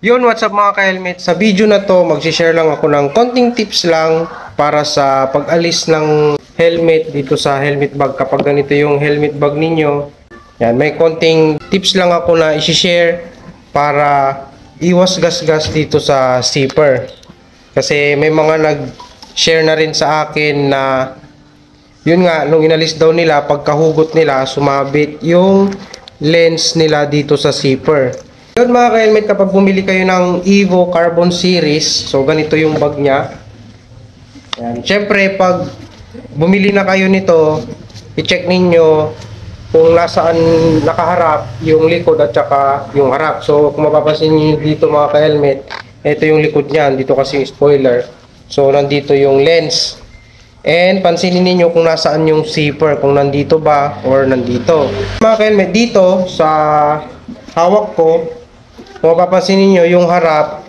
Yun, what's up mga ka-helmet? Sa video na to, mag-share lang ako ng konting tips lang para sa pag-alis ng helmet dito sa helmet bag. Kapag ganito yung helmet bag ninyo, yan, may konting tips lang ako na i-share para iwas gas-gas dito sa zipper. Kasi may mga nag-share na rin sa akin na yun nga, nung inalis daw nila, pagkahugot nila, sumabit yung lens nila dito sa zipper. Yun mga ka-helmet, kapag bumili kayo ng Evo Carbon Series, so ganito yung bag niya. Yan. Siyempre, pag bumili na kayo nito, i-check ninyo kung nasaan nakaharap yung likod at saka yung harap. So kung mapapansin nyo dito mga ka-helmet, ito yung likod niyan, dito kasi yung spoiler. So nandito yung lens. And pansinin niyo kung nasaan yung zipper, kung nandito ba or nandito. Mga ka-helmet, dito sa hawak ko, kung mapapansin niyo yung harap,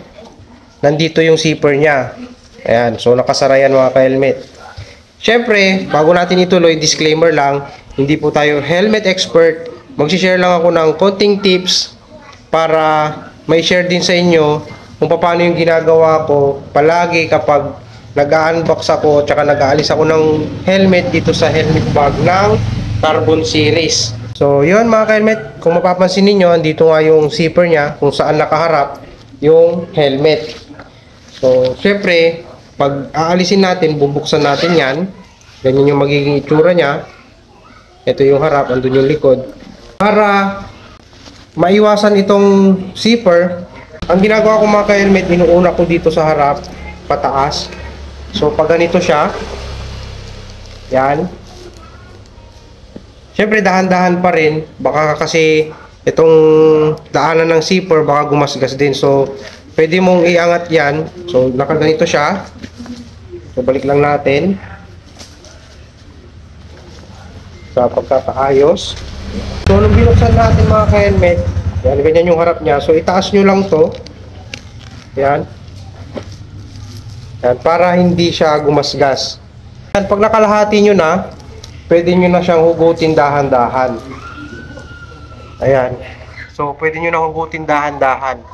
nandito yung zipper niya. Ayan, so nakasara yan mga ka-helmet. Siyempre, bago natin ituloy, disclaimer lang, hindi po tayo helmet expert. Mag-share lang ako ng konting tips para may share din sa inyo kung paano yung ginagawa ko palagi kapag nag-unbox ako tsaka nag-aalis ako ng helmet dito sa helmet bag ng Carbon Series. So yun mga ka-helmet, kung mapapansin niyo, andito nga yung zipper niya kung saan nakaharap yung helmet. So syempre, pag aalisin natin, bubuksan natin yan. Ganyan yung magiging itsura niya. Ito yung harap, andun yung likod. Para maiwasan itong zipper, ang ginagawa ko mga ka-helmet, inuuna ko dito sa harap, pataas. So pag ganito siya, yan. Siyempre dahan-dahan pa rin, baka kasi itong daanan ng zipper baka gumasgas din. So pwede mong iangat yan. So nakaganito siya. So balik lang natin sa pagkakaayos. So nung binuksan natin mga ka-helmet, yan, ganyan yung harap niya. So itaas nyo lang to. Yan. Yan, para hindi siya gumasgas. Yan, pag nakalahati nyo na, pwede nyo na siyang hugutin dahan-dahan. Ayan. So pwede nyo na hugutin dahan-dahan.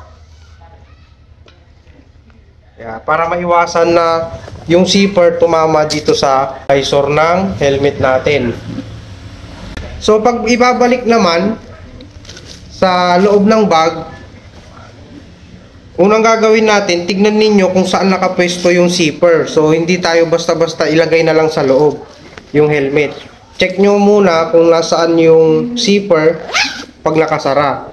Yan, para maiwasan na yung zipper tumama dito sa visor ng helmet natin. So pag ibabalik naman sa loob ng bag, unang gagawin natin, tignan ninyo kung saan nakapwesto yung zipper. So hindi tayo basta-basta ilagay na lang sa loob yung helmet. Check nyo muna kung nasaan yung zipper pag nakasara.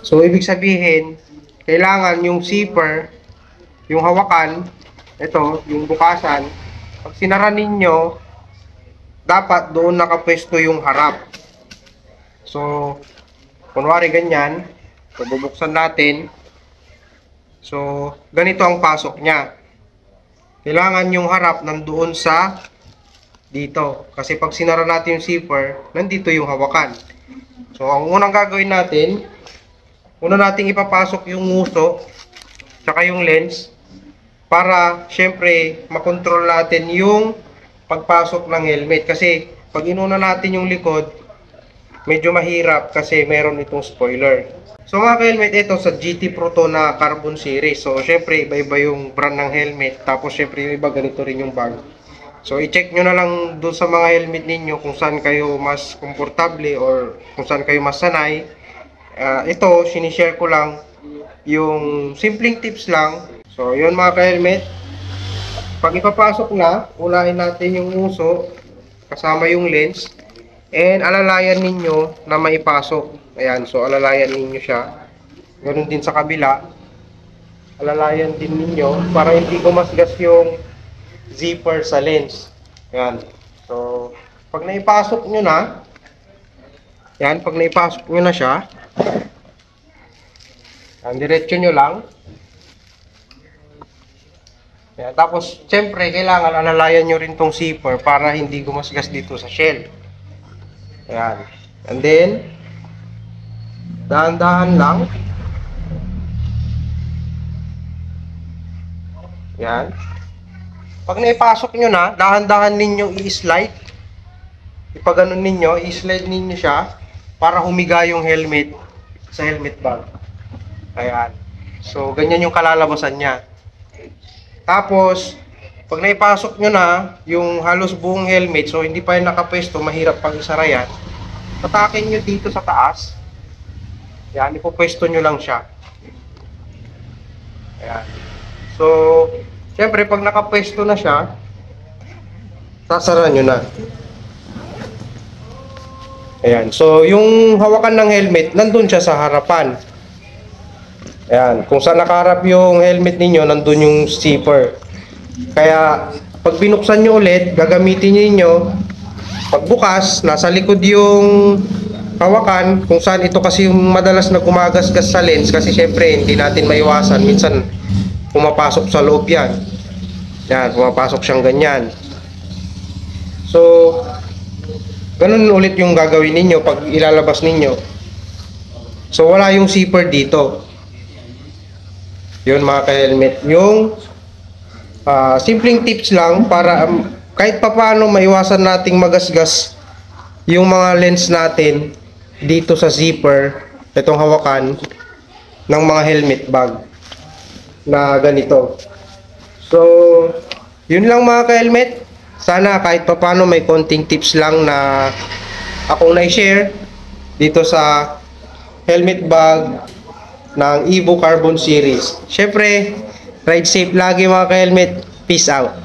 So ibig sabihin, kailangan yung zipper, yung hawakan, ito, yung bukasan, pag sinara ninyo, dapat doon nakapwesto yung harap. So kunwari ganyan, so bubuksan natin. So ganito ang pasok niya. Kailangan yung harap nandoon sa dito. Kasi pag sinara natin yung zipper, nandito yung hawakan. So ang unang gagawin natin, una nating ipapasok yung nguso tsaka yung lens para syempre makontrol natin yung pagpasok ng helmet. Kasi pag inuna natin yung likod, medyo mahirap kasi meron itong spoiler. So mga ka-helmet, ito sa GT Pro to na Carbon Series. So syempre iba-iba yung brand ng helmet. Tapos syempre yung iba ganito rin yung bag. So i-check nyo na lang doon sa mga helmet ninyo kung saan kayo mas komportable or kung saan kayo mas sanay. Ito, sinishare ko lang yung simpleng tips lang. So yun mga ka-helmet, pag ipapasok na, unahin natin yung uso kasama yung lens. And alalayan ninyo na maipasok. Ayan, so alalayan ninyo siya. Ganoon din sa kabila. Alalayan din ninyo para hindi gumasgas yung zipper sa lens. Ayan. So, pag naipasok nyo na, yan, pag naipasok nyo na siya, yan, diretso nyo lang. Ayan, tapos, syempre, kailangan alalayan nyo rin tong zipper para hindi gumasgas dito sa shell. Ayan. And then, dahan-dahan lang. Ayan. Pag naipasok nyo na, dahan-dahan ninyong i-slide. Ipaganon ninyo, i-slide ninyo siya para humiga yung helmet sa helmet bag. Ayan. So, ganyan yung kalalabasan niya. Tapos, pag naipasok nyo na yung halos buong helmet, so hindi pa yung nakapwesto, mahirap pang isara yan, patakin nyo dito sa taas. Yan, ipopwesto nyo lang siya. Ayan. So, syempre, pag nakapwesto na siya, sasara nyo na. Ayan. So, yung hawakan ng helmet, nandun siya sa harapan. Ayan. Kung saan nakaharap yung helmet ninyo, nandun yung zipper. Kaya, pag binuksan nyo ulit, gagamitin nyo. Pagbukas, nasa likod yung hawakan. Kung saan ito kasi yung madalas na gumagasgas sa lens. Kasi syempre, hindi natin maiwasan. Minsan, pumapasok sa loob yan. Yan, pumapasok siyang ganyan. So, ganun ulit yung gagawin ninyo pag ilalabas ninyo. So, wala yung zipper dito. Yun mga ka-helmet. Yung simpleng tips lang para kahit papaano maiwasan nating magasgas yung mga lens natin dito sa zipper, itong hawakan ng mga helmet bag na ganito. So, yun lang mga ka-helmet. Sana kahit papaano may konting tips lang na akong na-share dito sa helmet bag ng Evo Carbon series. Syempre, ride safe lagi mga ka-helmet. Peace out.